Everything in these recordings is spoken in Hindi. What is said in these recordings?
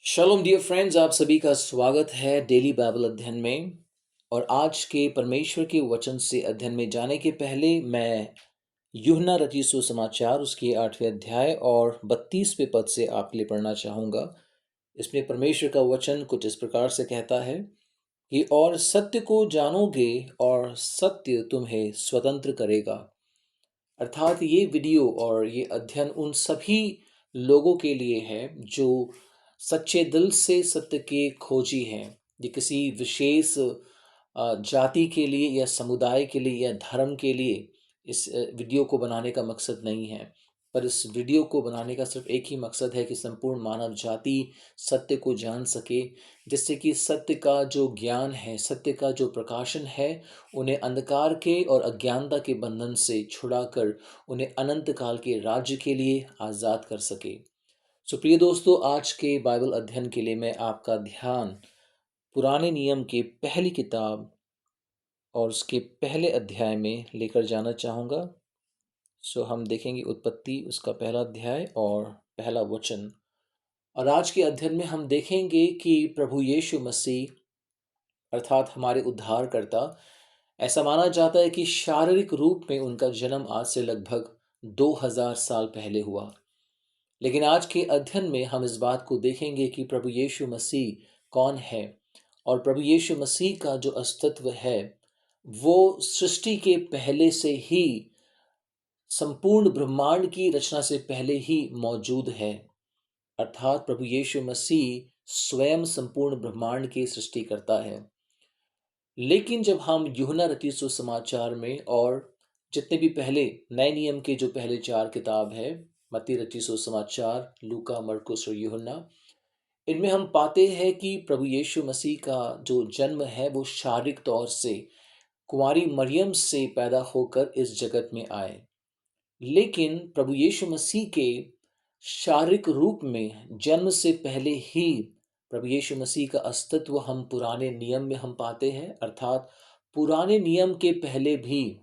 शलोम डियर फ्रेंड्स, आप सभी का स्वागत है डेली बाइबल अध्ययन में। और आज के परमेश्वर के वचन से अध्ययन में जाने के पहले मैं यूहन्ना रचित सुसमाचार उसके 8वें अध्याय और 32वें पद से आपके लिए पढ़ना चाहूँगा। इसमें परमेश्वर का वचन कुछ इस प्रकार से कहता है कि और सत्य को जानोगे और सत्य तुम्हें स्वतंत्र करेगा। अर्थात ये वीडियो और ये अध्ययन उन सभी लोगों के लिए है जो सच्चे दिल से सत्य के खोजी हैं। ये किसी विशेष जाति के लिए या समुदाय के लिए या धर्म के लिए इस वीडियो को बनाने का मकसद नहीं है। पर इस वीडियो को बनाने का सिर्फ एक ही मकसद है कि संपूर्ण मानव जाति सत्य को जान सके, जिससे कि सत्य का जो ज्ञान है, सत्य का जो प्रकाशन है, उन्हें अंधकार के और अज्ञानता के बंधन से छुड़ाकर उन्हें अनंत काल के राज्य के लिए आज़ाद कर सके। सो प्रिय दोस्तों, आज के बाइबल अध्ययन के लिए मैं आपका ध्यान पुराने नियम की पहली किताब और उसके पहले अध्याय में लेकर जाना चाहूँगा। सो हम देखेंगे उत्पत्ति उसका पहला अध्याय और पहला वचन। और आज के अध्ययन में हम देखेंगे कि प्रभु यीशु मसीह अर्थात हमारे उद्धारकर्ता, ऐसा माना जाता है कि शारीरिक रूप में उनका जन्म आज से लगभग 2000 साल पहले हुआ। लेकिन आज के अध्ययन में हम इस बात को देखेंगे कि प्रभु यीशु मसीह कौन है और प्रभु यीशु मसीह का जो अस्तित्व है वो सृष्टि के पहले से ही, संपूर्ण ब्रह्मांड की रचना से पहले ही मौजूद है। अर्थात प्रभु यीशु मसीह स्वयं संपूर्ण ब्रह्मांड की सृष्टि करता है। लेकिन जब हम यूहन्ना रचित सुसमाचार में और जितने भी पहले नए नियम के जो पहले 4 किताब है, मत्ती रचित सुसमाचार, लूका, मरकुस और यूहन्ना, इनमें हम पाते हैं कि प्रभु यीशु मसीह का जो जन्म है वो शारीरिक तौर से कुंवारी मरियम से पैदा होकर इस जगत में आए। लेकिन प्रभु यीशु मसीह के शारीरिक रूप में जन्म से पहले ही प्रभु यीशु मसीह का अस्तित्व हम पुराने नियम में हम पाते हैं। अर्थात पुराने नियम के पहले भी,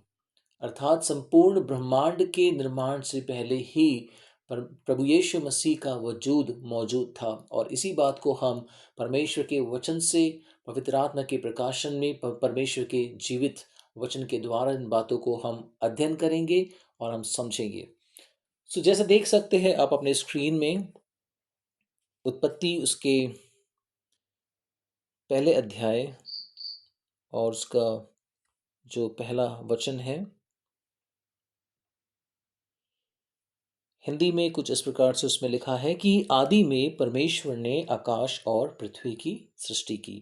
अर्थात संपूर्ण ब्रह्मांड के निर्माण से पहले ही प्रभु यीशु मसीह का वजूद मौजूद था। और इसी बात को हम परमेश्वर के वचन से, पवित्र आत्मा के प्रकाशन में, परमेश्वर के जीवित वचन के द्वारा इन बातों को हम अध्ययन करेंगे और हम समझेंगे। सो जैसे देख सकते हैं आप अपने स्क्रीन में, उत्पत्ति उसके पहले अध्याय और उसका जो पहला वचन है, हिंदी में कुछ इस प्रकार से उसमें लिखा है कि आदि में परमेश्वर ने आकाश और पृथ्वी की सृष्टि की।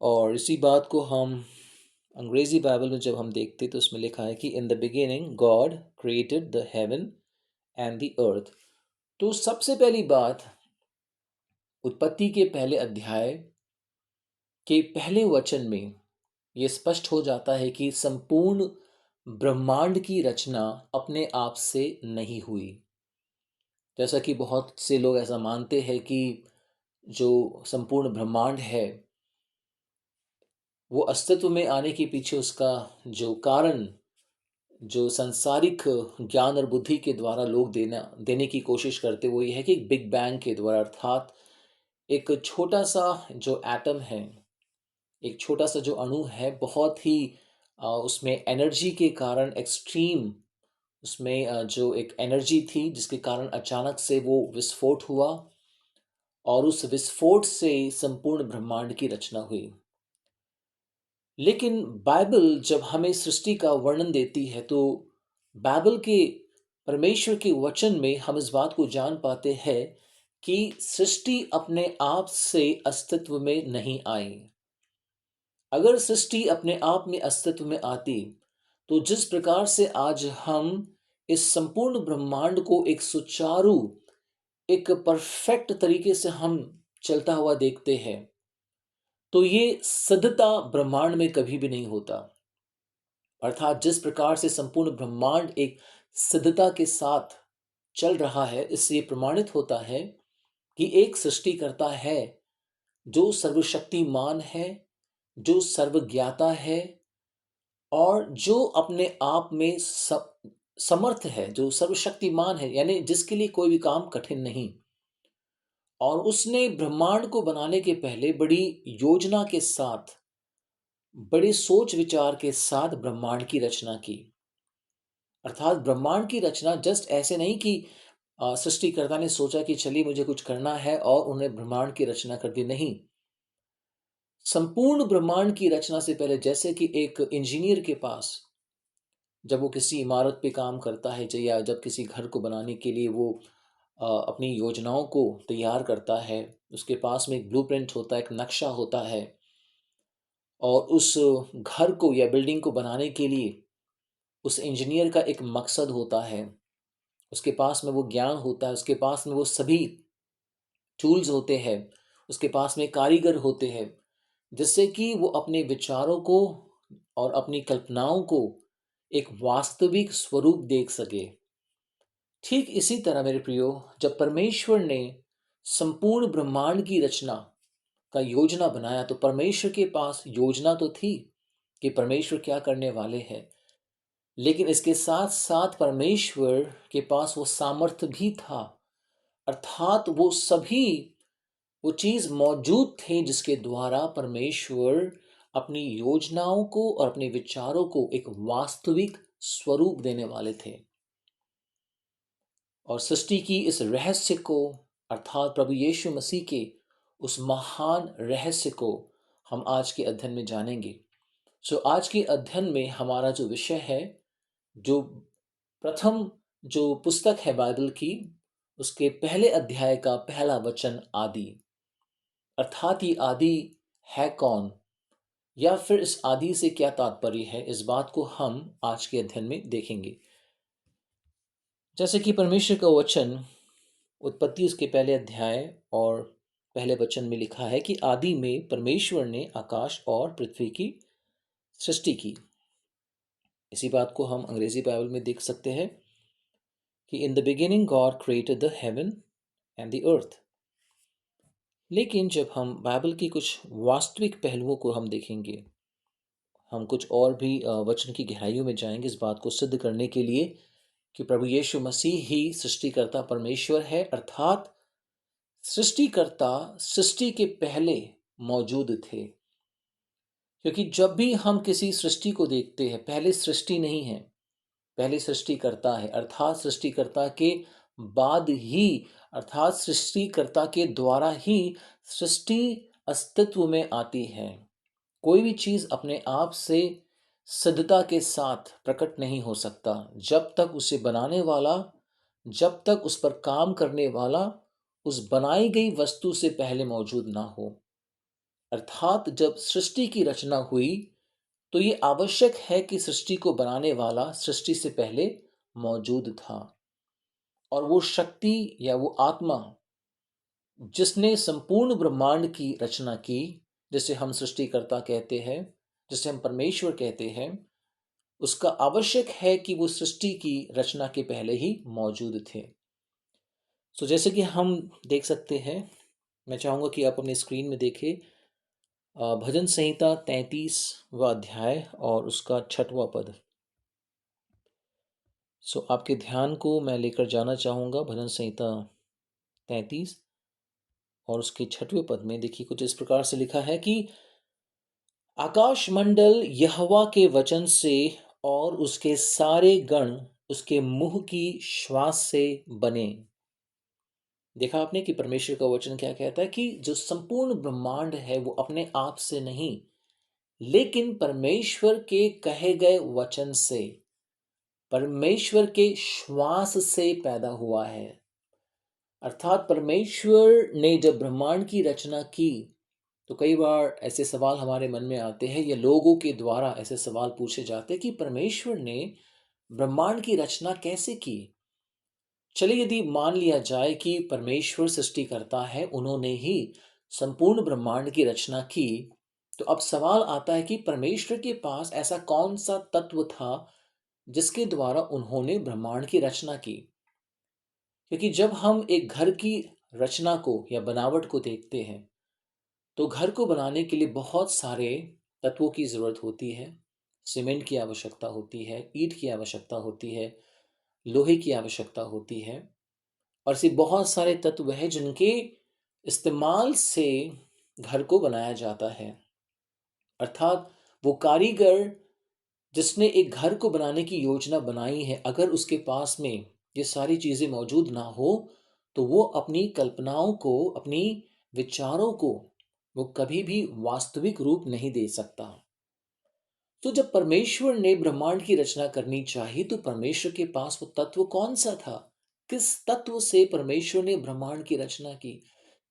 और इसी बात को हम अंग्रेजी बाइबल में जब हम देखते तो उसमें लिखा है कि in the beginning God created the heaven and the earth. तो सबसे पहली बात, उत्पत्ति के पहले अध्याय के पहले वचन में यह स्पष्ट हो जाता है कि संपूर्ण ब्रह्मांड की रचना अपने आप से नहीं हुई। जैसा कि बहुत से लोग ऐसा मानते हैं कि जो संपूर्ण ब्रह्मांड है वो अस्तित्व में आने के पीछे उसका जो कारण, जो सांसारिक ज्ञान और बुद्धि के द्वारा लोग देने की कोशिश करते, वो ये है कि बिग बैंग के द्वारा, अर्थात एक छोटा सा जो एटम है, एक छोटा सा जो अणु है, बहुत ही उसमें एनर्जी के कारण एक्सट्रीम, उसमें जो एक एनर्जी थी जिसके कारण अचानक से वो विस्फोट हुआ और उस विस्फोट से संपूर्ण ब्रह्मांड की रचना हुई। लेकिन बाइबल जब हमें सृष्टि का वर्णन देती है तो बाइबल के, परमेश्वर के वचन में हम इस बात को जान पाते हैं कि सृष्टि अपने आप से अस्तित्व में नहीं आई। अगर सृष्टि अपने आप में अस्तित्व में आती तो जिस प्रकार से आज हम इस संपूर्ण ब्रह्मांड को एक सुचारू, एक परफेक्ट तरीके से हम चलता हुआ देखते हैं, तो ये सिद्धता ब्रह्मांड में कभी भी नहीं होता। अर्थात जिस प्रकार से संपूर्ण ब्रह्मांड एक सिद्धता के साथ चल रहा है, इससे ये प्रमाणित होता है कि एक सृष्टिकर्ता है जो सर्वशक्तिमान है, जो सर्वज्ञाता है और जो अपने आप में समर्थ है, जो सर्वशक्तिमान है, यानी जिसके लिए कोई भी काम कठिन नहीं। और उसने ब्रह्मांड को बनाने के पहले बड़ी योजना के साथ, बड़े सोच विचार के साथ ब्रह्मांड की रचना की। अर्थात ब्रह्मांड की रचना जस्ट ऐसे नहीं कि सृष्टिकर्ता ने सोचा कि चलिए मुझे कुछ करना है और उन्हें ब्रह्मांड की रचना कर दी, नहीं। संपूर्ण ब्रह्मांड की रचना से पहले, जैसे कि एक इंजीनियर के पास जब वो किसी इमारत पे काम करता है या जब किसी घर को बनाने के लिए वो अपनी योजनाओं को तैयार करता है, उसके पास में एक ब्लूप्रिंट होता है, एक नक्शा होता है। और उस घर को या बिल्डिंग को बनाने के लिए उस इंजीनियर का एक मकसद होता है, उसके पास में वो ज्ञान होता है, उसके पास में वो सभी टूल्स होते हैं, उसके पास में कारीगर होते हैं, जिससे कि वो अपने विचारों को और अपनी कल्पनाओं को एक वास्तविक स्वरूप देख सके। ठीक इसी तरह मेरे प्रियो, जब परमेश्वर ने संपूर्ण ब्रह्मांड की रचना का योजना बनाया, तो परमेश्वर के पास योजना तो थी कि परमेश्वर क्या करने वाले हैं, लेकिन इसके साथ साथ परमेश्वर के पास वो सामर्थ्य भी था। अर्थात वो चीज मौजूद थे जिसके द्वारा परमेश्वर अपनी योजनाओं को और अपने विचारों को एक वास्तविक स्वरूप देने वाले थे। और सृष्टि की इस रहस्य को, अर्थात प्रभु यीशु मसीह के उस महान रहस्य को हम आज के अध्ययन में जानेंगे। आज के अध्ययन में हमारा जो विषय है, जो प्रथम जो पुस्तक है बाइबल की, उसके पहले अध्याय का पहला वचन आदि। अर्थात ये आदि है कौन, या फिर इस आदि से क्या तात्पर्य है, इस बात को हम आज के अध्ययन में देखेंगे। जैसे कि परमेश्वर का वचन उत्पत्ति उसके पहले अध्याय और पहले वचन में लिखा है कि आदि में परमेश्वर ने आकाश और पृथ्वी की सृष्टि की। इसी बात को हम अंग्रेजी बाइबल में देख सकते हैं कि in the beginning God created the heaven and the earth. लेकिन जब हम बाइबल की कुछ वास्तविक पहलुओं को हम देखेंगे, हम कुछ और भी वचन की गहराइयों में जाएंगे इस बात को सिद्ध करने के लिए कि प्रभु यीशु मसीह ही सृष्टिकर्ता परमेश्वर है। अर्थात सृष्टिकर्ता सृष्टि के पहले मौजूद थे। क्योंकि जब भी हम किसी सृष्टि को देखते हैं, पहले सृष्टि नहीं है, पहले सृष्टिकर्ता है। अर्थात सृष्टिकर्ता के बाद ही, अर्थात सृष्टिकर्ता के द्वारा ही सृष्टि अस्तित्व में आती है। कोई भी चीज अपने आप से सिद्धता के साथ प्रकट नहीं हो सकता जब तक उसे बनाने वाला, जब तक उस पर काम करने वाला उस बनाई गई वस्तु से पहले मौजूद ना हो। अर्थात जब सृष्टि की रचना हुई, तो ये आवश्यक है कि सृष्टि को बनाने वाला सृष्टि से पहले मौजूद था। और वो शक्ति या वो आत्मा जिसने संपूर्ण ब्रह्मांड की रचना की, जिसे हम सृष्टिकर्ता कहते हैं, जिसे हम परमेश्वर कहते हैं, उसका आवश्यक है कि वो सृष्टि की रचना के पहले ही मौजूद थे। जैसे कि हम देख सकते हैं, मैं चाहूंगा कि आप अपनी स्क्रीन में देखें भजन संहिता 33वां अध्याय और उसका 6वां पद। आपके ध्यान को मैं लेकर जाना चाहूंगा भजन संहिता 33 और उसके 6वें पद में। देखिए कुछ इस प्रकार से लिखा है कि आकाश मंडल यहोवा के वचन से और उसके सारे गण उसके मुंह की श्वास से बने। देखा आपने कि परमेश्वर का वचन क्या कहता है कि जो संपूर्ण ब्रह्मांड है वो अपने आप से नहीं, लेकिन परमेश्वर के कहे गए वचन से, परमेश्वर के श्वास से पैदा हुआ है। अर्थात परमेश्वर ने जब ब्रह्मांड की रचना की, तो कई बार ऐसे सवाल हमारे मन में आते हैं या लोगों के द्वारा ऐसे सवाल पूछे जाते हैं कि परमेश्वर ने ब्रह्मांड की रचना कैसे की। चलिए यदि मान लिया जाए कि परमेश्वर सृष्टिकर्ता है, उन्होंने ही संपूर्ण ब्रह्मांड की रचना की, तो अब सवाल आता है कि परमेश्वर के पास ऐसा कौन सा तत्व था जिसके द्वारा उन्होंने ब्रह्मांड की रचना की। क्योंकि जब हम एक घर की रचना को या बनावट को देखते हैं, तो घर को बनाने के लिए बहुत सारे तत्वों की ज़रूरत होती है। सीमेंट की आवश्यकता होती है, ईंट की आवश्यकता होती है, लोहे की आवश्यकता होती है, और ऐसे बहुत सारे तत्व हैं जिनके इस्तेमाल से घर को बनाया जाता है। अर्थात वो कारीगर जिसने एक घर को बनाने की योजना बनाई है, अगर उसके पास में ये सारी चीज़ें मौजूद ना हो, तो वो अपनी कल्पनाओं को, अपनी विचारों को, वो कभी भी वास्तविक रूप नहीं दे सकता। तो जब परमेश्वर ने ब्रह्मांड की रचना करनी चाहिए, तो परमेश्वर के पास वो तत्व कौन सा था? किस तत्व से परमेश्वर ने ब्रह्मांड की रचना की?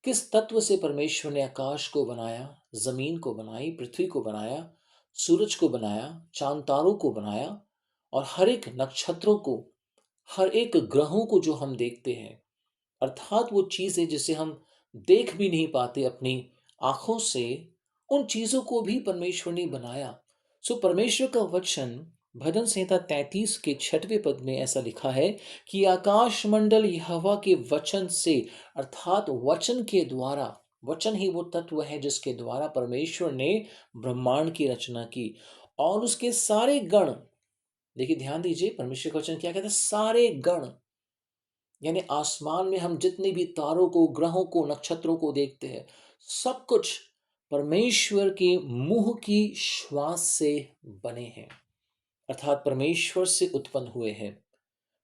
किस तत्व से परमेश्वर ने आकाश को बनाया, जमीन को बनाई, पृथ्वी को बनाया, सूरज को बनाया, चांद तारों को बनाया, और हर एक नक्षत्रों को, हर एक ग्रहों को जो हम देखते हैं, अर्थात वो चीजें जिसे हम देख भी नहीं पाते अपनी आंखों से, उन चीजों को भी परमेश्वर ने बनाया। सो परमेश्वर का वचन भजन संहिता 33 के 6वें पद में ऐसा लिखा है कि आकाश मंडल यहोवा के वचन से, अर्थात वचन के द्वारा, वचन ही वो तत्व है जिसके द्वारा परमेश्वर ने ब्रह्मांड की रचना की। और उसके सारे गण, देखिए ध्यान दीजिए, परमेश्वर का वचन क्या कहता है? सारे गण, यानी आसमान में हम जितने भी तारों को, ग्रहों को, नक्षत्रों को देखते हैं, सब कुछ परमेश्वर के मुंह की श्वास से बने हैं। अर्थात परमेश्वर से उत्पन्न हुए हैं,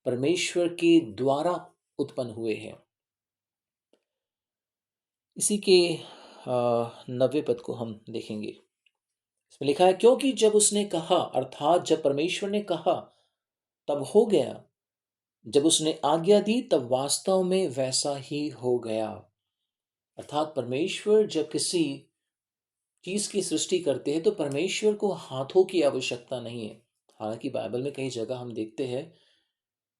परमेश्वर के द्वारा उत्पन्न हुए हैं। इसी के 90 पद को हम देखेंगे। इसमें लिखा है, क्योंकि जब उसने कहा, अर्थात जब परमेश्वर ने कहा तब हो गया, जब उसने आज्ञा दी तब वास्तव में वैसा ही हो गया। अर्थात परमेश्वर जब किसी चीज की सृष्टि करते हैं, तो परमेश्वर को हाथों की आवश्यकता नहीं है। हालांकि बाइबल में कई जगह हम देखते हैं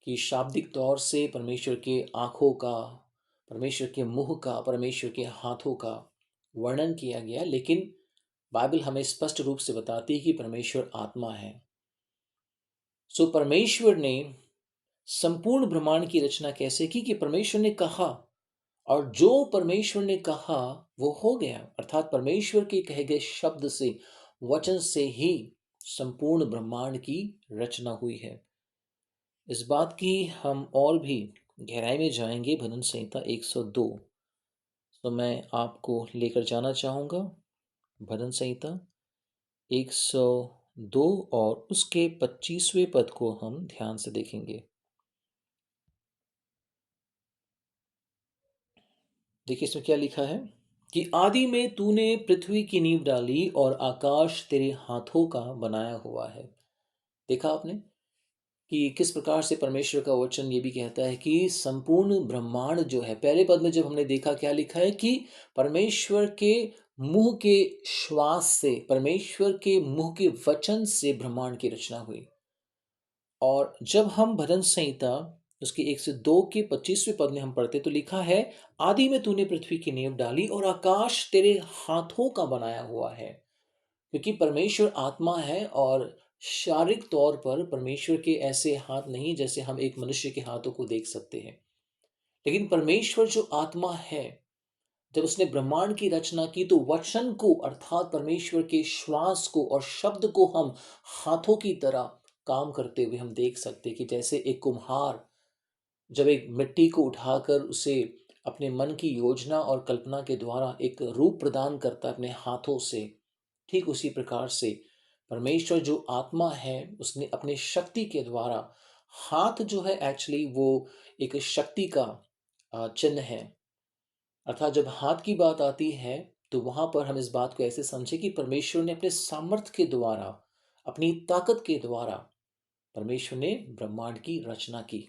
कि शाब्दिक तौर से परमेश्वर के आंखों का, परमेश्वर के मुंह का, परमेश्वर के हाथों का वर्णन किया गया, लेकिन बाइबल हमें स्पष्ट रूप से बताती है कि परमेश्वर आत्मा है। सो परमेश्वर ने संपूर्ण ब्रह्मांड की रचना कैसे की? कि परमेश्वर ने कहा, और जो परमेश्वर ने कहा वो हो गया। अर्थात परमेश्वर के कहे गए शब्द से, वचन से ही संपूर्ण ब्रह्मांड की रचना हुई है। इस बात की हम और भी गहराई में जाएंगे भजन संहिता 102। तो मैं आपको लेकर जाना चाहूँगा भजन संहिता 102 और उसके 25वें पद को हम ध्यान से देखेंगे। देखिए इसमें क्या लिखा है कि आदि में तूने पृथ्वी की नींव डाली और आकाश तेरे हाथों का बनाया हुआ है। देखा आपने कि किस प्रकार से परमेश्वर का वचन ये भी कहता है कि संपूर्ण ब्रह्मांड जो है, पहले पद में जब हमने देखा क्या लिखा है कि परमेश्वर के मुंह के श्वास से, परमेश्वर के मुंह के वचन से ब्रह्मांड की रचना हुई। और जब हम भजन संहिता उसके 102 के 25वें पद में हम पढ़ते तो लिखा है, आदि में तूने पृथ्वी की नींव डाली और आकाश तेरे हाथों का बनाया हुआ है। क्योंकि परमेश्वर आत्मा है, और शारीरिक तौर पर परमेश्वर के ऐसे हाथ नहीं जैसे हम एक मनुष्य के हाथों को देख सकते हैं। लेकिन परमेश्वर जो आत्मा है, जब उसने ब्रह्मांड की रचना की, तो वचन को, अर्थात परमेश्वर के श्वास को और शब्द को हम हाथों की तरह काम करते हुए हम देख सकते हैं। कि जैसे एक कुम्हार जब एक मिट्टी को उठाकर उसे अपने मन की योजना और कल्पना के द्वारा एक रूप प्रदान करता है अपने हाथों से, ठीक उसी प्रकार से परमेश्वर जो आत्मा है, उसने अपने शक्ति के द्वारा, हाथ जो है एक्चुअली वो एक शक्ति का चिन्ह है। अर्थात जब हाथ की बात आती है, तो वहां पर हम इस बात को ऐसे समझे कि परमेश्वर ने अपने सामर्थ्य के द्वारा, अपनी ताकत के द्वारा परमेश्वर ने ब्रह्मांड की रचना की।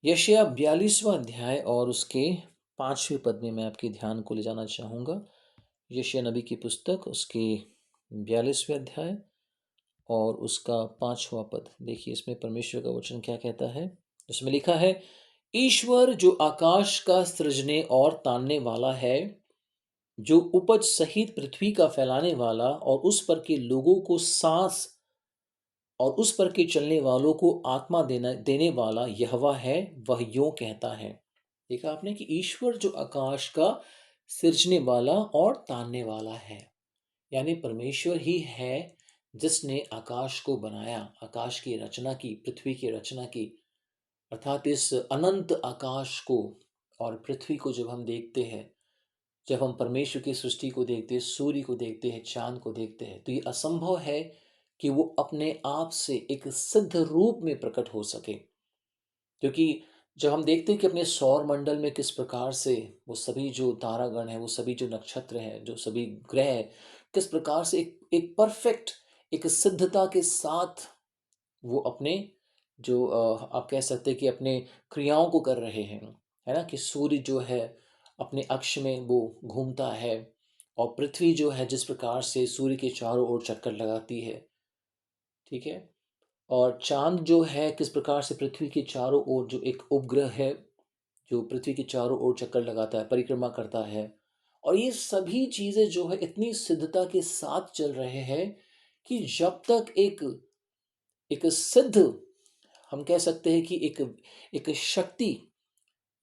यशायाह 42वां अध्याय और उसके 5वें पद में मैं आपके ध्यान को ले जाना चाहूँगा। यशायाह नबी की पुस्तक उसके 42वें अध्याय और उसका 5वां पद। देखिए इसमें परमेश्वर का वचन क्या कहता है। उसमें लिखा है, ईश्वर जो आकाश का सृजने और तानने वाला है, जो उपज सहित पृथ्वी का फैलाने वाला और उस पर के लोगों को सांस और उस पर के चलने वालों को आत्मा देने वाला यहोवा है, वह यूं कहता है। देखा आपने कि ईश्वर जो आकाश का सृजने वाला और तानने वाला है, यानी परमेश्वर ही है जिसने आकाश को बनाया, आकाश की रचना की, पृथ्वी की रचना की। अर्थात इस अनंत आकाश को और पृथ्वी को जब हम देखते हैं, जब हम परमेश्वर की सृष्टि को देखते हैं, सूर्य को देखते हैं, चांद को देखते हैं, तो ये असंभव है कि वो अपने आप से एक सिद्ध रूप में प्रकट हो सके। क्योंकि जब हम देखते हैं कि अपने सौर मंडल में किस प्रकार से वो सभी जो तारागण हैं, वो सभी जो नक्षत्र हैं, जो सभी ग्रह हैं, किस प्रकार से एक परफेक्ट, एक सिद्धता के साथ वो अपने जो आप कह सकते हैं कि अपने क्रियाओं को कर रहे हैं, है ना? कि सूर्य जो है अपने अक्ष में वो घूमता है, और पृथ्वी जो है जिस प्रकार से सूर्य के चारों ओर चक्कर लगाती है, ठीक है? और चांद जो है किस प्रकार से पृथ्वी के चारों ओर, जो एक उपग्रह है जो पृथ्वी के चारों ओर चक्कर लगाता है, परिक्रमा करता है। और ये सभी चीज़ें जो है इतनी सिद्धता के साथ चल रहे हैं कि जब तक एक एक सिद्ध, हम कह सकते हैं कि एक एक शक्ति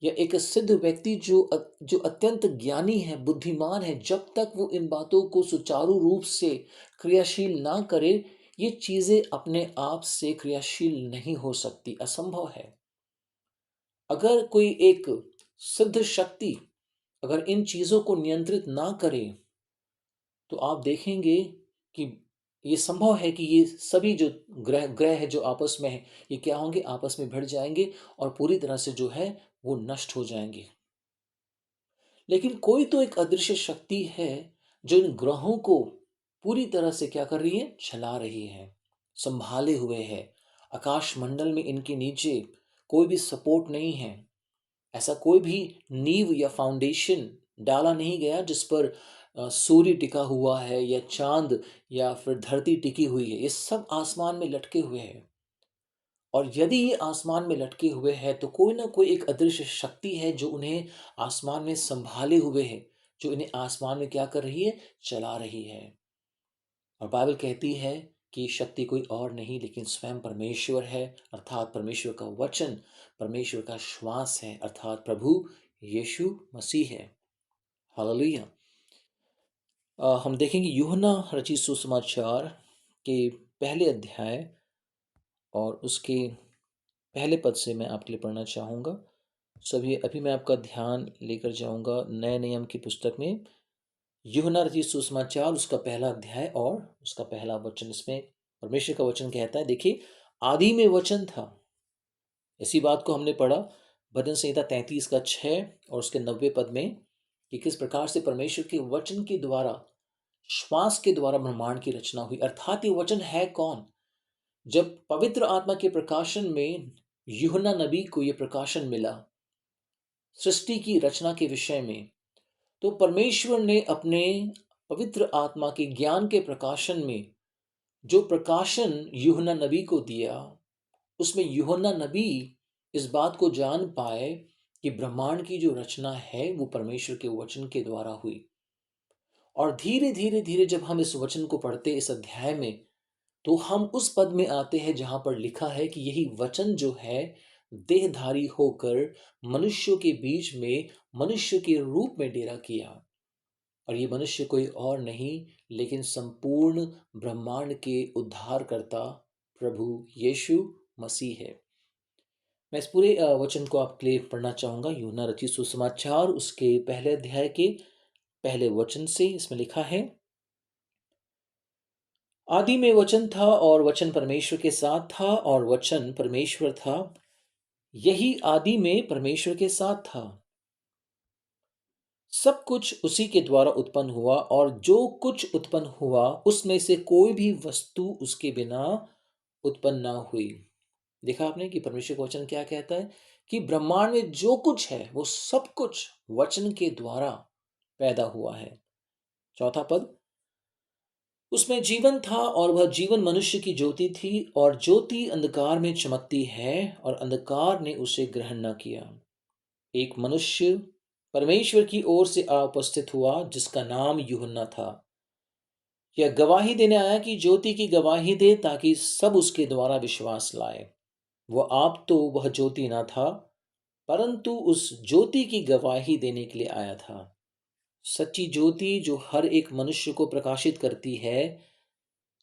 या एक सिद्ध व्यक्ति जो अत्यंत ज्ञानी है, बुद्धिमान है, जब तक वो इन बातों को सुचारू रूप से क्रियाशील ना करे, ये चीज़ें अपने आप से क्रियाशील नहीं हो सकती, असंभव है। अगर कोई एक सिद्ध शक्ति अगर इन चीज़ों को नियंत्रित ना करे, तो आप देखेंगे कि ये संभव है कि ये सभी जो ग्रह ग्रह है जो आपस में है, ये क्या होंगे, आपस में भिड़ जाएंगे और पूरी तरह से जो है वो नष्ट हो जाएंगे। लेकिन कोई तो एक अदृश्य शक्ति है जो इन ग्रहों को पूरी तरह से क्या कर रही है, चला रही है, संभाले हुए है। आकाश मंडल में इनके नीचे कोई भी सपोर्ट नहीं है, ऐसा कोई भी नींव या फाउंडेशन डाला नहीं गया जिस पर सूर्य टिका हुआ है या चांद या फिर धरती टिकी हुई है। ये सब आसमान में लटके हुए हैं, और यदि ये आसमान में लटके हुए हैं तो कोई ना कोई एक अदृश्य शक्ति है जो उन्हें आसमान में संभाले हुए है, जो इन्हें आसमान में क्या कर रही है, चला रही है। और बाइबल कहती है कि शक्ति कोई और नहीं लेकिन स्वयं परमेश्वर है, अर्थात परमेश्वर का वचन, परमेश्वर का श्वास है, अर्थात प्रभु यीशु मसीह है। हालेलुया। हम देखेंगे यूहन्ना रचित सुसमाचार के पहले अध्याय और उसके पहले पद से मैं आपके लिए पढ़ना चाहूँगा। सभी अभी मैं आपका ध्यान लेकर जाऊँगा नए नियम की पुस्तक में, यूहन्ना रचित सुसमाचार उसका पहला अध्याय और उसका पहला वचन। इसमें परमेश्वर का वचन कहता है, देखिए, आदि में वचन था। इसी बात को हमने पढ़ा भजन संहिता 33 का 6 और उसके 90 पद में, कि किस प्रकार से परमेश्वर के वचन के द्वारा, श्वास के द्वारा ब्रह्मांड की रचना हुई। अर्थात ये वचन है कौन? जब पवित्र आत्मा के प्रकाशन में यूहन्ना नबी को ये प्रकाशन मिला सृष्टि की रचना के विषय में, तो परमेश्वर ने अपने पवित्र आत्मा के ज्ञान के प्रकाशन में जो प्रकाशन यूहन्ना नबी को दिया, उसमें यूहन्ना नबी इस बात को जान पाए कि ब्रह्मांड की जो रचना है वो परमेश्वर के वचन के द्वारा हुई। और धीरे धीरे धीरे जब हम इस वचन को पढ़ते इस अध्याय में, तो हम उस पद में आते हैं जहां पर लिखा है कि यही वचन जो है देहधारी होकर मनुष्यों के बीच में मनुष्य के रूप में डेरा किया। और ये मनुष्य कोई और नहीं लेकिन संपूर्ण ब्रह्मांड के उद्धारकर्ता प्रभु यीशु मसीह है। मैं इस पूरे वचन को आपके लिए पढ़ना चाहूंगा, यूहन्ना रचित सुसमाचार उसके पहले अध्याय के पहले वचन से। इसमें लिखा है, आदि में वचन था और वचन परमेश्वर के साथ था और वचन परमेश्वर था। यही आदि में परमेश्वर के साथ था। सब कुछ उसी के द्वारा उत्पन्न हुआ और जो कुछ उत्पन्न हुआ उसमें से कोई भी वस्तु उसके बिना उत्पन्न ना हुई। देखा आपने कि परमेश्वर का वचन क्या कहता है, कि ब्रह्मांड में जो कुछ है वो सब कुछ वचन के द्वारा पैदा हुआ है। चौथा पद, उसमें जीवन था और वह जीवन मनुष्य की ज्योति थी, और ज्योति अंधकार में चमकती है और अंधकार ने उसे ग्रहण न किया। एक मनुष्य परमेश्वर की ओर से आ उपस्थित हुआ जिसका नाम यूहन्ना था। यह गवाही देने आया कि ज्योति की गवाही दे ताकि सब उसके द्वारा विश्वास लाए। वह आप तो वह ज्योति न था, परंतु उस ज्योति की गवाही देने के लिए आया था। सच्ची ज्योति जो हर एक मनुष्य को प्रकाशित करती है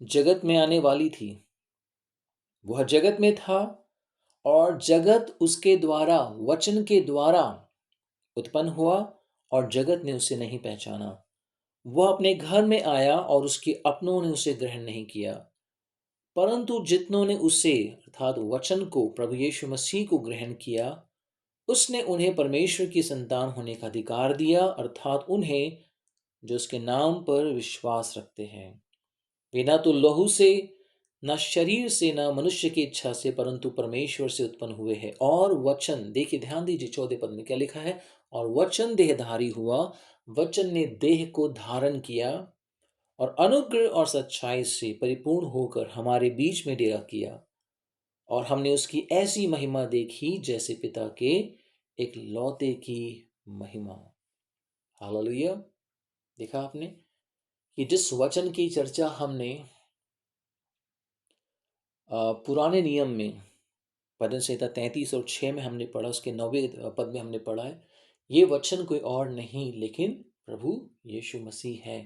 जगत में आने वाली थी। वह जगत में था और जगत उसके द्वारा, वचन के द्वारा उत्पन्न हुआ और जगत ने उसे नहीं पहचाना। वह अपने घर में आया और उसके अपनों ने उसे ग्रहण नहीं किया। परंतु जितनों ने उसे अर्थात वचन को, प्रभु यीशु मसीह को ग्रहण किया, उसने उन्हें परमेश्वर की संतान होने का अधिकार दिया, अर्थात उन्हें जो उसके नाम पर विश्वास रखते हैं। वे न तो लहू से, न शरीर से, न मनुष्य की इच्छा से, परंतु परमेश्वर से उत्पन्न हुए हैं। और वचन, देखिए ध्यान दीजिए 14 पद में क्या लिखा है, और वचन देहधारी हुआ, वचन ने देह को धारण किया और अनुग्रह और सच्चाई से परिपूर्ण होकर हमारे बीच में डेरा किया। और हमने उसकी ऐसी महिमा देखी जैसे पिता के एक लौते की महिमा। हालेलुया। देखा आपने कि जिस वचन की चर्चा हमने पुराने नियम में भजन संहिता 33 और 6 में हमने पढ़ा, उसके 9वें पद में हमने पढ़ा है, ये वचन कोई और नहीं लेकिन प्रभु यीशु मसीह है।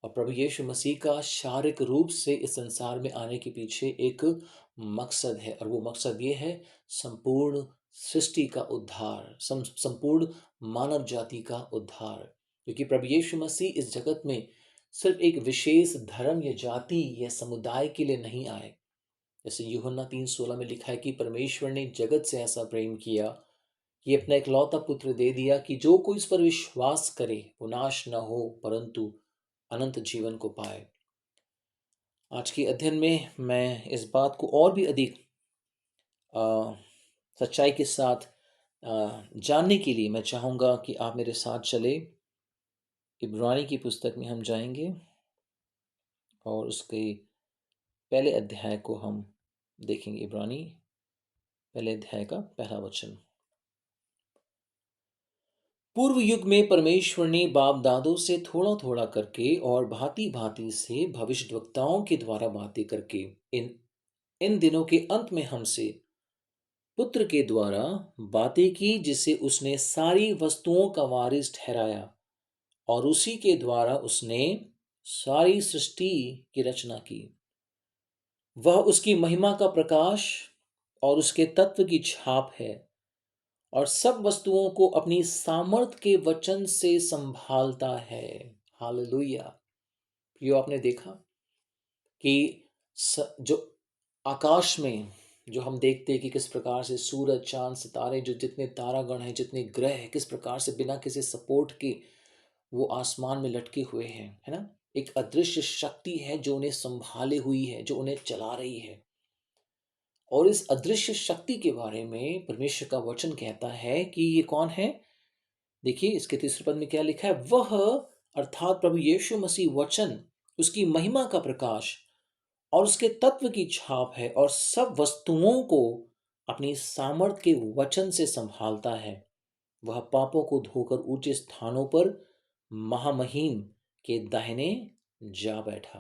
और प्रभु यीशु मसीह का शारीरिक रूप से इस संसार में आने के पीछे एक मकसद है, और वो मकसद ये है संपूर्ण सृष्टि का उद्धार, संपूर्ण मानव जाति का उद्धार। क्योंकि प्रभु यीशु मसीह इस जगत में सिर्फ एक विशेष धर्म या जाति या समुदाय के लिए नहीं आए। जैसे यूहन्ना 3:16 में लिखा है कि परमेश्वर ने जगत से ऐसा प्रेम किया कि अपना इकलौता पुत्र दे दिया कि जो कोई इस पर विश्वास करे वो नाश न हो परंतु अनंत जीवन को पाए। आज के अध्ययन में मैं इस बात को और भी अधिक सच्चाई के साथ जानने के लिए मैं चाहूँगा कि आप मेरे साथ चले। इब्रानी की पुस्तक में हम जाएंगे और उसके पहले अध्याय को हम देखेंगे। इब्रानी पहले अध्याय का पहला वचन। पूर्व युग में परमेश्वर ने बाप दादों से थोड़ा थोड़ा करके और भांति भांति से भविष्यद्वक्ताओं के द्वारा बातें करके इन इन दिनों के अंत में हमसे पुत्र के द्वारा बातें की, जिसे उसने सारी वस्तुओं का वारिस ठहराया और उसी के द्वारा उसने सारी सृष्टि की रचना की। वह उसकी महिमा का प्रकाश और उसके तत्व की छाप है और सब वस्तुओं को अपनी सामर्थ के वचन से संभालता है। हालेलुया। यो आपने देखा कि जो आकाश में जो हम देखते हैं कि किस प्रकार से सूरज, चांद, सितारे, जो जितने तारागण हैं, जितने ग्रह हैं, किस प्रकार से बिना किसी सपोर्ट के वो आसमान में लटके हुए हैं, है ना। एक अदृश्य शक्ति है जो उन्हें संभाले हुई है, जो उन्हें चला रही है। और इस अदृश्य शक्ति के बारे में परमेश्वर का वचन कहता है कि ये कौन है। देखिए इसके तीसरे पद में क्या लिखा है, वह अर्थात प्रभु यीशु मसीह वचन उसकी महिमा का प्रकाश और उसके तत्व की छाप है और सब वस्तुओं को अपनी सामर्थ के वचन से संभालता है। वह पापों को धोकर ऊंचे स्थानों पर महामहिम के दाहिने जा बैठा।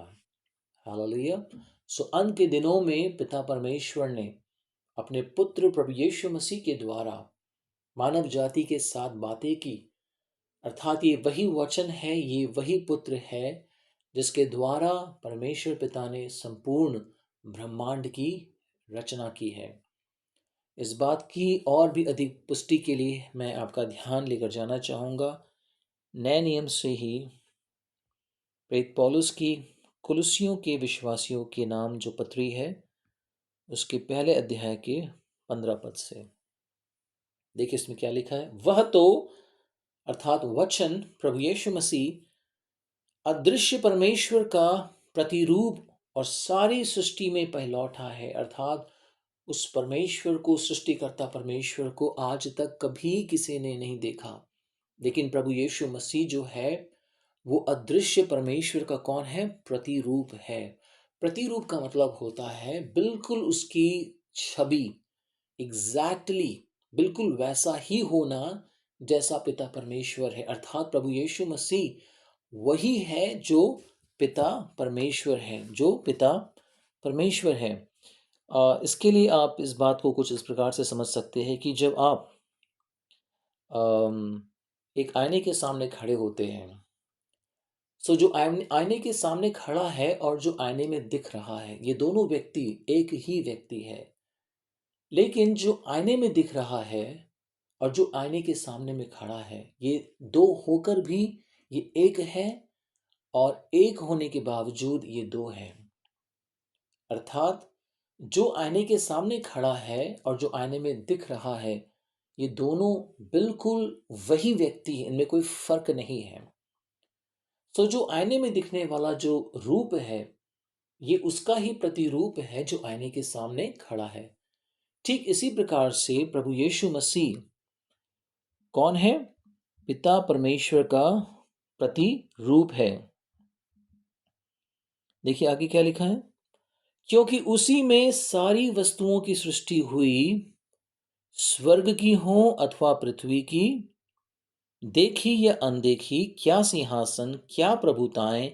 हालेलुया। सो अंत के दिनों में पिता परमेश्वर ने अपने पुत्र प्रभु यीशु मसीह के द्वारा मानव जाति के साथ बातें की, अर्थात ये वही वचन है, ये वही पुत्र है जिसके द्वारा परमेश्वर पिता ने संपूर्ण ब्रह्मांड की रचना की है। इस बात की और भी अधिक पुष्टि के लिए मैं आपका ध्यान लेकर जाना चाहूँगा नए नियम से ही प्रेरित पौलुस की कुलुसियों के विश्वासियों के नाम जो पत्री है उसके पहले अध्याय के 15 पद से। देखिए इसमें क्या लिखा है, वह तो अर्थात वचन प्रभु यीशु मसीह अदृश्य परमेश्वर का प्रतिरूप और सारी सृष्टि में पहलौठा है। अर्थात उस परमेश्वर को, सृष्टिकर्ता परमेश्वर को आज तक कभी किसी ने नहीं देखा। लेकिन प्रभु यीशु मसीह जो है वो अदृश्य परमेश्वर का कौन है, प्रतिरूप है। प्रतिरूप का मतलब होता है बिल्कुल उसकी छवि, एग्जैक्टली बिल्कुल वैसा ही होना जैसा पिता परमेश्वर है। अर्थात प्रभु यीशु मसीह वही है जो पिता परमेश्वर है, जो पिता परमेश्वर है। इसके लिए आप इस बात को कुछ इस प्रकार से समझ सकते हैं कि जब आप एक आईने के सामने खड़े होते हैं, सो जो आईने के सामने खड़ा है और जो आईने में दिख रहा है, ये दोनों व्यक्ति एक ही व्यक्ति है। लेकिन जो आईने में दिख रहा है और जो आईने के सामने में खड़ा है, ये दो होकर भी ये एक है, और एक होने के बावजूद ये दो है। अर्थात जो आईने के सामने खड़ा है और जो आईने में दिख रहा है, ये दोनों बिल्कुल वही व्यक्ति हैं, इनमें कोई फर्क नहीं है। तो जो आईने में दिखने वाला जो रूप है, ये उसका ही प्रतिरूप है जो आईने के सामने खड़ा है। ठीक इसी प्रकार से प्रभु यीशु मसीह कौन है? पिता परमेश्वर का प्रतिरूप है। देखिए आगे क्या लिखा है, क्योंकि उसी में सारी वस्तुओं की सृष्टि हुई, स्वर्ग की हो अथवा पृथ्वी की, देखी या अनदेखी, क्या सिंहासन, क्या प्रभुताएं,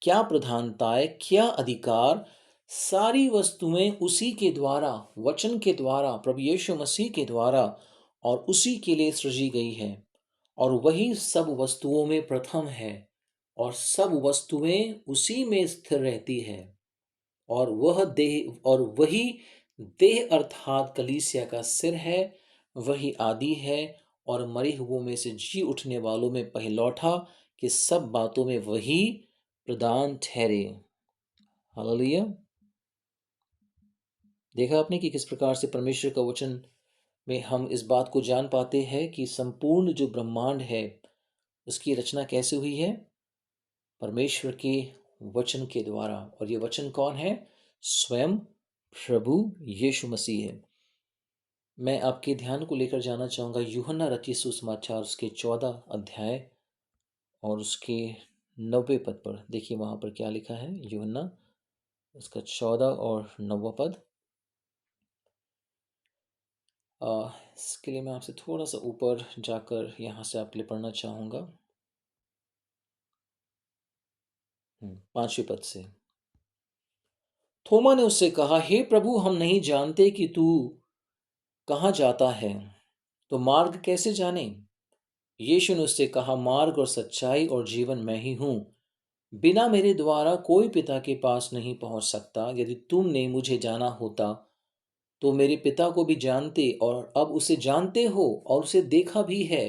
क्या प्रधानताएं, क्या अधिकार, सारी वस्तुएं उसी के द्वारा, वचन के द्वारा, प्रभु यीशु मसीह के द्वारा और उसी के लिए सृजी गई है। और वही सब वस्तुओं में प्रथम है, और सब वस्तुएं उसी में स्थिर रहती है। और वही देह अर्थात कलीसिया का सिर है। वही आदि है और मरे हुओं में से जी उठने वालों में पहिलौठा, कि सब बातों में वही प्रधान ठहरे। हालेलुया। देखा आपने कि किस प्रकार से परमेश्वर का वचन में हम इस बात को जान पाते हैं कि संपूर्ण जो ब्रह्मांड है उसकी रचना कैसे हुई है? परमेश्वर के वचन के द्वारा। और ये वचन कौन है? स्वयं प्रभु यीशु मसीह है। मैं आपके ध्यान को लेकर जाना चाहूँगा यूहन्ना रचित सुसमाचार उसके 14 अध्याय और उसके 90 पद पर। देखिए वहाँ पर क्या लिखा है, यूहन्ना उसका 14 और 90 पद। इसके लिए मैं आपसे थोड़ा सा ऊपर जाकर यहाँ से आपके लिए पढ़ना चाहूँगा, 5वें पद से। थोमा ने उससे कहा, हे प्रभु, हम नहीं जानते कि तू कहाँ जाता है, तो मार्ग कैसे जाने? यीशु ने उससे कहा, मार्ग और सच्चाई और जीवन मैं ही हूँ। बिना मेरे द्वारा कोई पिता के पास नहीं पहुंच सकता। यदि तुमने मुझे जाना होता तो मेरे पिता को भी जानते, और अब उसे जानते हो और उसे देखा भी है।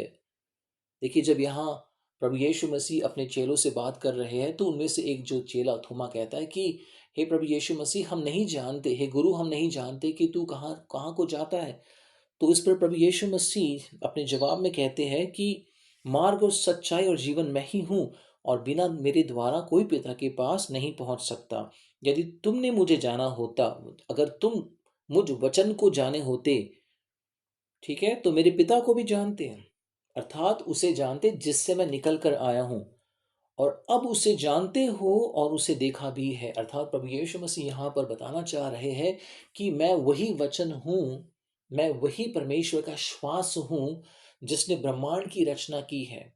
देखिए जब यहाँ प्रभु यीशु मसीह अपने चेलों से बात कर रहे हैं, तो उनमें से एक जो चेला थोमा कहता है कि हे प्रभु यीशु मसीह, हम नहीं जानते, हे गुरु, हम नहीं जानते कि तू कहाँ कहाँ को जाता है। तो इस पर प्रभु यीशु मसीह अपने जवाब में कहते हैं कि मार्ग और सच्चाई और जीवन मैं ही हूँ, और बिना मेरे द्वारा कोई पिता के पास नहीं पहुंच सकता। यदि तुमने मुझे जाना होता, अगर तुम मुझ वचन को जाने होते, ठीक है, तो मेरे पिता को भी जानते हैं, अर्थात उसे जानते जिससे मैं निकल कर आया हूं, और अब उसे जानते हो और उसे देखा भी है। अर्थात प्रभु यीशु मसीह यहाँ पर बताना चाह रहे हैं कि मैं वही वचन हूँ, मैं वही परमेश्वर का श्वास हूँ जिसने ब्रह्मांड की रचना की है।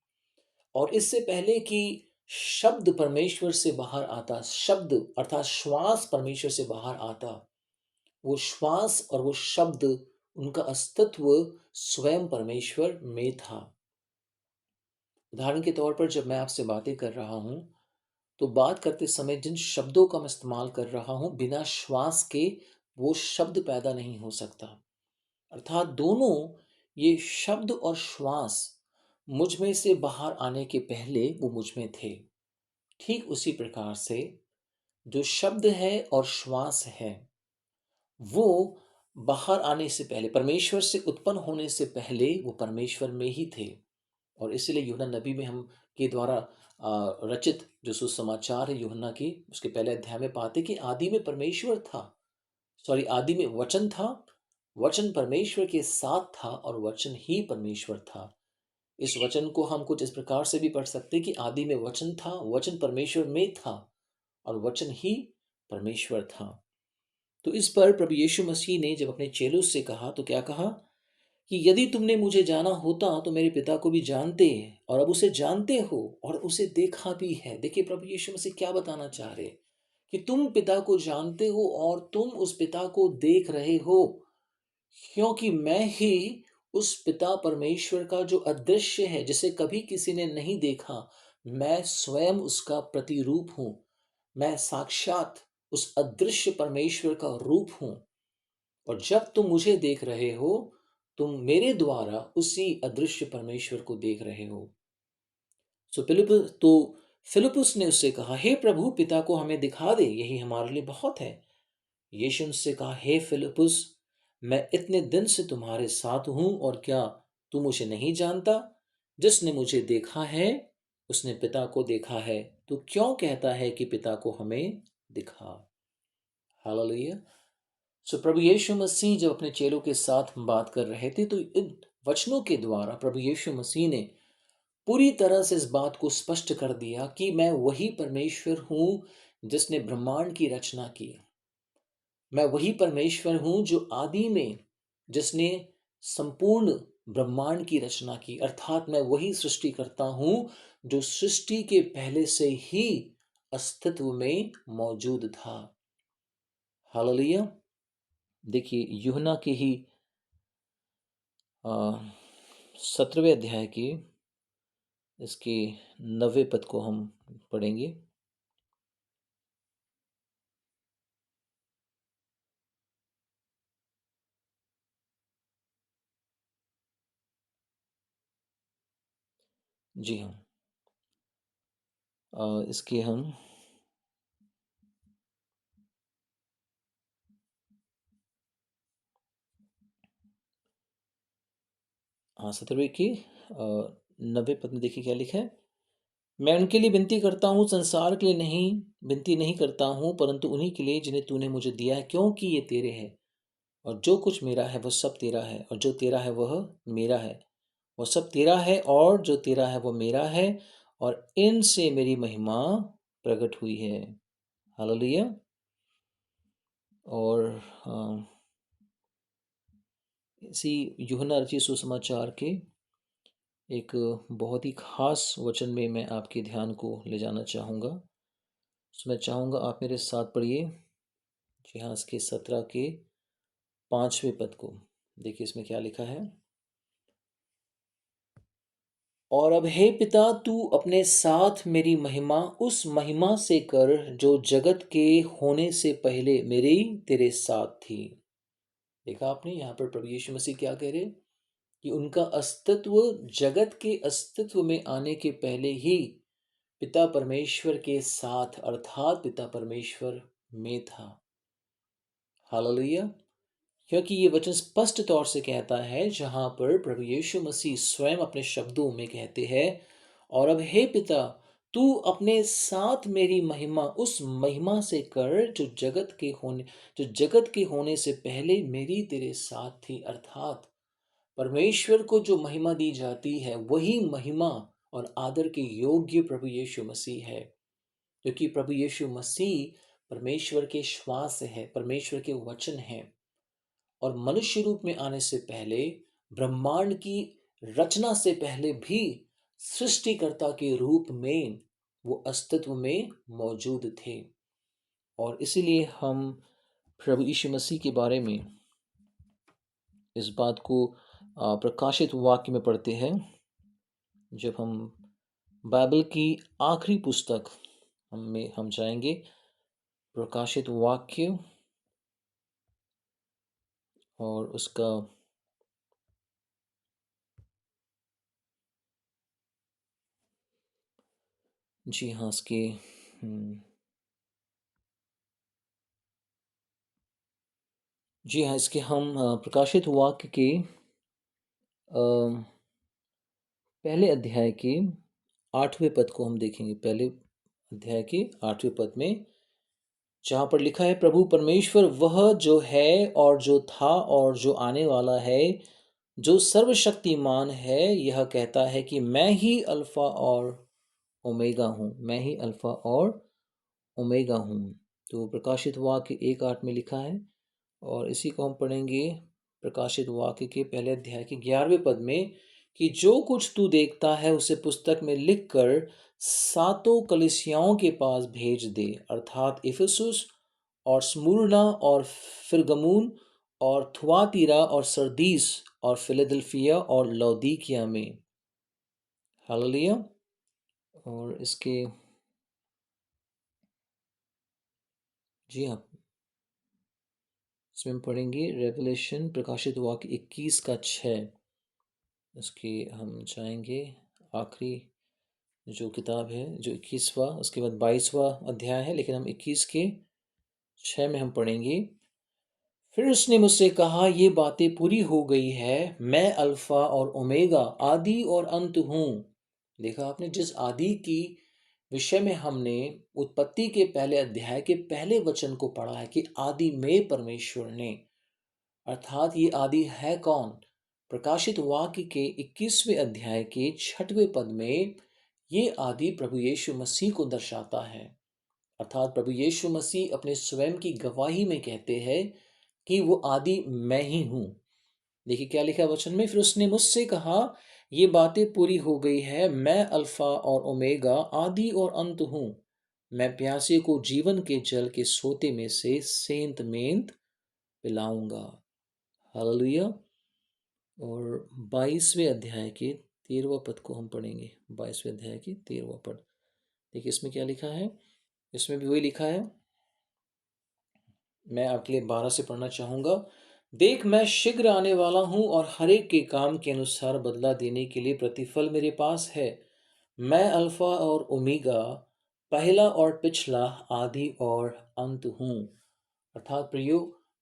और इससे पहले कि शब्द परमेश्वर से बाहर आता, शब्द अर्थात श्वास परमेश्वर से बाहर आता, वो श्वास और वो शब्द, उनका अस्तित्व स्वयं परमेश्वर में था। उदाहरण के तौर पर जब मैं आपसे बातें कर रहा हूँ, तो बात करते समय जिन शब्दों का मैं इस्तेमाल कर रहा हूँ, बिना श्वास के वो शब्द पैदा नहीं हो सकता। अर्थात दोनों, ये शब्द और श्वास, मुझ में से बाहर आने के पहले वो मुझ में थे। ठीक उसी प्रकार से जो शब्द है और श्वास है, वो बाहर आने से पहले, परमेश्वर से उत्पन्न होने से पहले वो परमेश्वर में ही थे। और इसलिए यूहन्ना नबी में हम के द्वारा रचित जो सुसमाचार है यूहन्ना की, उसके पहले अध्याय में पाते कि आदि में परमेश्वर था, सॉरी, आदि में वचन था, वचन परमेश्वर के साथ था और वचन ही परमेश्वर था। इस वचन को हम कुछ इस प्रकार से भी पढ़ सकते कि आदि में वचन था, वचन परमेश्वर में था और वचन ही परमेश्वर था। तो इस पर प्रभु यीशु मसीह ने जब अपने चेलों से कहा, तो क्या कहा कि यदि तुमने मुझे जाना होता तो मेरे पिता को भी जानते, और अब उसे जानते हो और उसे देखा भी है। देखिए प्रभु यीशु मसीह क्या बताना चाह रहे हैं, कि तुम पिता को जानते हो और तुम उस पिता को देख रहे हो, क्योंकि मैं ही उस पिता परमेश्वर का जो अदृश्य है, जिसे कभी किसी ने नहीं देखा, मैं स्वयं उसका प्रतिरूप हूं। मैं साक्षात उस अदृश्य परमेश्वर का रूप हूं। और जब तुम मुझे देख रहे हो, तुम मेरे द्वारा उसी अदृश्य परमेश्वर को देख रहे हो। फिलिपुस ने उससे कहा, हे प्रभु, पिता को हमें दिखा दे, यही हमारे लिए बहुत है। यीशु ने उससे कहा, हे फिलिपुस, मैं इतने दिन से तुम्हारे साथ हूं और क्या तू मुझे नहीं जानता? जिसने मुझे देखा है उसने पिता को देखा है। तू क्यों कहता है कि पिता को हमें दिखा? हालेलुया। प्रभु यीशु मसीह जब अपने चेलों के साथ बात कर रहे थे, तो इन वचनों के द्वारा प्रभु यीशु मसीह ने पूरी तरह से इस बात को स्पष्ट कर दिया कि मैं वही परमेश्वर हूं जिसने ब्रह्मांड की रचना की। मैं वही परमेश्वर हूं जो आदि में, जिसने संपूर्ण ब्रह्मांड की रचना की, अर्थात मैं वही सृष्टि करता हूं जो सृष्टि के पहले से ही अस्तित्व में मौजूद था। हालेलुया। देखिए, यूहन्ना के ही 17वें अध्याय की इसके 9वें पद को हम पढ़ेंगे। जी हाँ। इसके हम 17वें की 9वें पद में देखिए क्या लिखा है। मैं उनके लिए विनती करता हूँ, संसार के लिए नहीं, विनती नहीं करता हूँ, परंतु उन्हीं के लिए जिन्हें तूने मुझे दिया है, क्योंकि ये तेरे हैं और जो कुछ मेरा है वह सब तेरा है, और जो तेरा है वह मेरा है। वह सब तेरा है और जो तेरा है वह मेरा है, और इनसे मेरी महिमा प्रकट हुई है। हालेलुया। और इसी यूहन्ना रचित सुसमाचार के एक बहुत ही खास वचन में मैं आपके ध्यान को ले जाना चाहूँगा। मैं चाहूँगा आप मेरे साथ पढ़िए। जी हाँ, इसके 17 के 5वें पद को देखिए, इसमें क्या लिखा है। और अब हे पिता, तू अपने साथ मेरी महिमा उस महिमा से कर जो जगत के होने से पहले मेरी तेरे साथ थी। देखा आपने, यहाँ पर प्रभु यीशु मसीह क्या कह रहे, कि उनका अस्तित्व जगत के अस्तित्व में आने के पहले ही पिता परमेश्वर के साथ, अर्थात पिता परमेश्वर में था। हालेलुया। क्योंकि ये वचन स्पष्ट तौर से कहता है, जहां पर प्रभु यीशु मसीह स्वयं अपने शब्दों में कहते हैं, और अब हे पिता, तू अपने साथ मेरी महिमा उस महिमा से कर जो जगत के होने से पहले मेरी तेरे साथ थी। अर्थात परमेश्वर को जो महिमा दी जाती है, वही महिमा और आदर के योग्य प्रभु यीशु मसीह है। क्योंकि प्रभु यीशु मसीह परमेश्वर के श्वास है, परमेश्वर के वचन है, और मनुष्य रूप में आने से पहले, ब्रह्मांड की रचना से पहले भी सृष्टिकर्ता के रूप में वो अस्तित्व में मौजूद थे। और इसीलिए हम प्रभु यीशु मसीह के बारे में इस बात को प्रकाशित वाक्य में पढ़ते हैं। जब हम बाइबल की आखिरी पुस्तक में हम जाएंगे, प्रकाशित वाक्य, और उसका जी हाँ, इसके जी हाँ, इसके हम प्रकाशित वाक्य के पहले अध्याय के 8वें पद को हम देखेंगे। पहले अध्याय के 8वें पद में जहाँ पर लिखा है, प्रभु परमेश्वर वह जो है और जो था और जो आने वाला है, जो सर्वशक्तिमान है, यह कहता है कि मैं ही अल्फा और ओमेगा हूँ, मैं ही अल्फा और ओमेगा हूँ। तो प्रकाशित वाक्य 1:8 में लिखा है, और इसी को हम पढ़ेंगे प्रकाशित वाक्य के पहले अध्याय के 11वें पद में, कि जो कुछ तू देखता है उसे पुस्तक में लिखकर सातों कलीसियाओं के पास भेज दे, अर्थात इफिसुस और स्मुरना और फिरगमून और थुआतीरा और सरदीस और फिलाडेल्फिया और लौदीकिया में। हालेलुया। और इसके जी हाँ, इसमें हम पढ़ेंगे रेवलेशन प्रकाशित वाक्य 21 का 6। इसके हम जाएंगे आखिरी जो किताब है जो 21वां, उसके बाद 22वां अध्याय है, लेकिन हम 21 के 6 में हम पढ़ेंगे। फिर उसने मुझसे कहा, ये बातें पूरी हो गई है, मैं अल्फा और ओमेगा, आदि और अंत हूँ। देखा आपने, जिस आदि की विषय में हमने उत्पत्ति के पहले अध्याय के पहले वचन को पढ़ा है कि आदि में परमेश्वर ने, अर्थात ये आदि है कौन? प्रकाशित वाक्य के 21वें अध्याय के 6वें पद में ये आदि प्रभु यीशु मसीह को दर्शाता है। अर्थात प्रभु यीशु मसीह अपने स्वयं की गवाही में कहते हैं कि वो आदि मैं ही हूं। देखिए क्या लिखा है वचन में, फिर उसने मुझसे कहा, ये बातें पूरी हो गई है, मैं अल्फा और ओमेगा, आदि और अंत हूं। मैं प्यासे को जीवन के जल के सोते में से सेंत मेंत पिलाऊंगा। हालेलुया। और 22वें अध्याय के 13वां पद को हम पढ़ेंगे। 22वें अध्याय के 13वां पद, देखिए इसमें क्या लिखा है। इसमें भी वही लिखा है, मैं आपके लिए 12 से पढ़ना चाहूंगा। देख, मैं शीघ्र आने वाला हूं और हर एक के काम के अनुसार बदला देने के लिए प्रतिफल मेरे पास है। मैं अल्फा और ओमेगा, पहला और पिछला, आदि और अंत हूं। अर्थात प्रियो,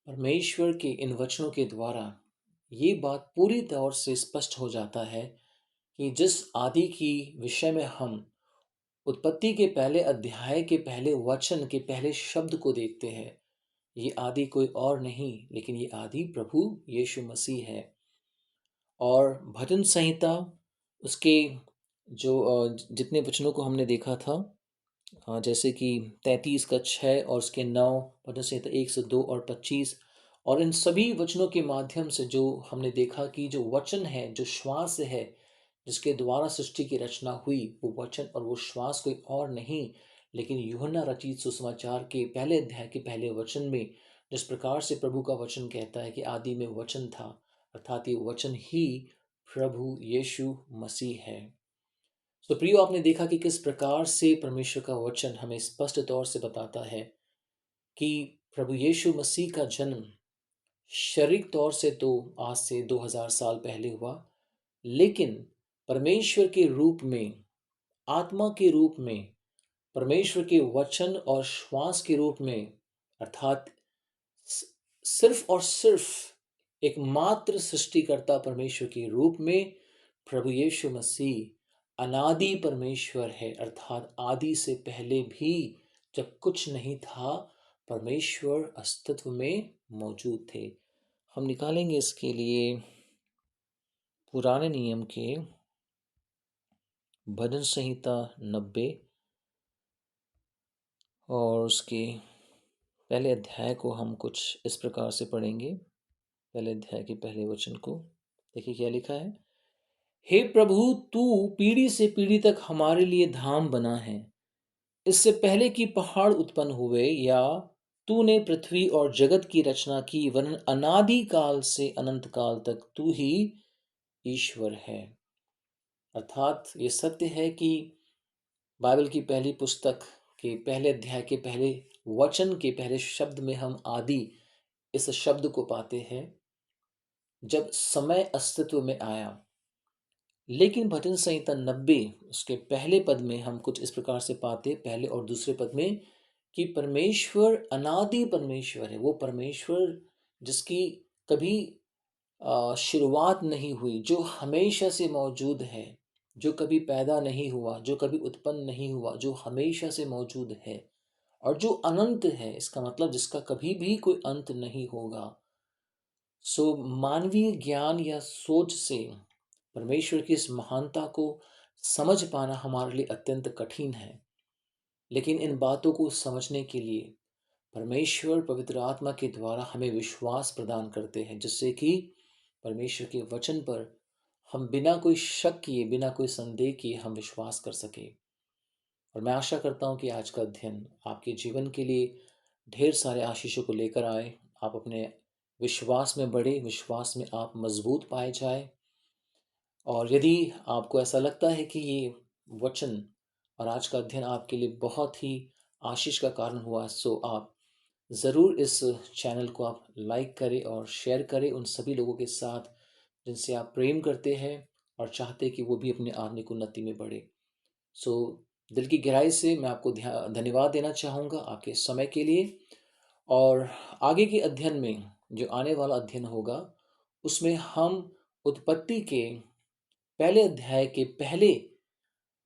परमेश्वर के इन वचनों के द्वारा ये बात पूरी तौर से स्पष्ट हो जाता है कि जिस आदि की विषय में हम उत्पत्ति के पहले अध्याय के पहले वचन के पहले शब्द को देखते हैं, ये आदि कोई और नहीं लेकिन ये आदि प्रभु यीशु मसीह है। और भजन संहिता उसके जो जितने वचनों को हमने देखा था, जैसे कि 33 का 6 और उसके 9, भजन संहिता 102 और 25, और इन सभी वचनों के माध्यम से जो हमने देखा कि जो वचन है, जो श्वास है, जिसके द्वारा सृष्टि की रचना हुई, वो वचन और वो श्वास कोई और नहीं लेकिन यूहन्ना रचित सुसमाचार के पहले अध्याय के पहले वचन में जिस प्रकार से प्रभु का वचन कहता है कि आदि में वचन था, अर्थात ये वचन ही प्रभु यीशु मसीह है। तो प्रियो, आपने देखा कि किस प्रकार से परमेश्वर का वचन हमें स्पष्ट तौर से बताता है कि प्रभु यीशु मसीह का जन्म शारीरिक तौर से तो आज से 2000 साल पहले हुआ, लेकिन परमेश्वर के रूप में, आत्मा के रूप में, परमेश्वर के वचन और श्वास के रूप में, अर्थात सिर्फ और सिर्फ एकमात्र सृष्टिकर्ता परमेश्वर के रूप में प्रभु यीशु मसीह अनादि परमेश्वर है। अर्थात आदि से पहले भी जब कुछ नहीं था, परमेश्वर अस्तित्व में मौजूद थे। हम निकालेंगे इसके लिए पुराने नियम के भजन संहिता 90 और उसके पहले अध्याय को हम कुछ इस प्रकार से पढ़ेंगे। पहले अध्याय के पहले वचन को देखिए क्या लिखा है। हे प्रभु, तू पीढ़ी से पीढ़ी तक हमारे लिए धाम बना है। इससे पहले कि पहाड़ उत्पन्न हुए या तूने पृथ्वी और जगत की रचना की, वरन अनादि काल से अनंत काल तक तू ही ईश्वर है। अर्थात ये सत्य है कि बाइबल की पहली पुस्तक के पहले अध्याय के पहले वचन के पहले शब्द में हम आदि इस शब्द को पाते हैं जब समय अस्तित्व में आया। लेकिन भजन संहिता 90 उसके पहले पद में हम कुछ इस प्रकार से पाते, पहले और दूसरे पद में, कि परमेश्वर अनादि परमेश्वर है। वो परमेश्वर जिसकी कभी शुरुआत नहीं हुई, जो हमेशा से मौजूद है, जो कभी पैदा नहीं हुआ, जो कभी उत्पन्न नहीं हुआ, जो हमेशा से मौजूद है और जो अनंत है। इसका मतलब जिसका कभी भी कोई अंत नहीं होगा। सो मानवीय ज्ञान या सोच से परमेश्वर की इस महानता को समझ पाना हमारे लिए अत्यंत कठिन है। लेकिन इन बातों को समझने के लिए परमेश्वर पवित्र आत्मा के द्वारा हमें विश्वास प्रदान करते हैं, जिससे कि परमेश्वर के वचन पर हम बिना कोई शक किए, बिना कोई संदेह किए हम विश्वास कर सके। और मैं आशा करता हूँ कि आज का अध्ययन आपके जीवन के लिए ढेर सारे आशीषों को लेकर आए। आप अपने विश्वास में बढ़े, विश्वास में आप मजबूत पाए जाए। और यदि आपको ऐसा लगता है कि ये वचन और आज का अध्ययन आपके लिए बहुत ही आशीष का कारण हुआ, सो आप ज़रूर इस चैनल को आप लाइक करें और शेयर करें उन सभी लोगों के साथ जिनसे आप प्रेम करते हैं और चाहते हैं कि वो भी अपनी आत्मिक उन्नति में बढ़े। सो दिल की गहराई से मैं आपको धन्यवाद देना चाहूँगा आपके समय के लिए। और आगे के अध्ययन में, जो आने वाला अध्ययन होगा, उसमें हम उत्पत्ति के पहले अध्याय के पहले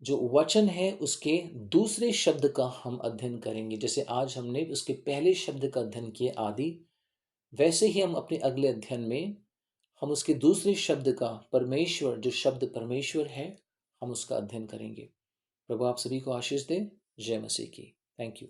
जो वचन है उसके दूसरे शब्द का हम अध्ययन करेंगे। जैसे आज हमने उसके पहले शब्द का अध्ययन किया आदि, वैसे ही हम अपने अगले अध्ययन में हम उसके दूसरे शब्द का, परमेश्वर, जो शब्द परमेश्वर है, हम उसका अध्ययन करेंगे। प्रभु आप सभी को आशीष दे। जय मसीह की। Thank you.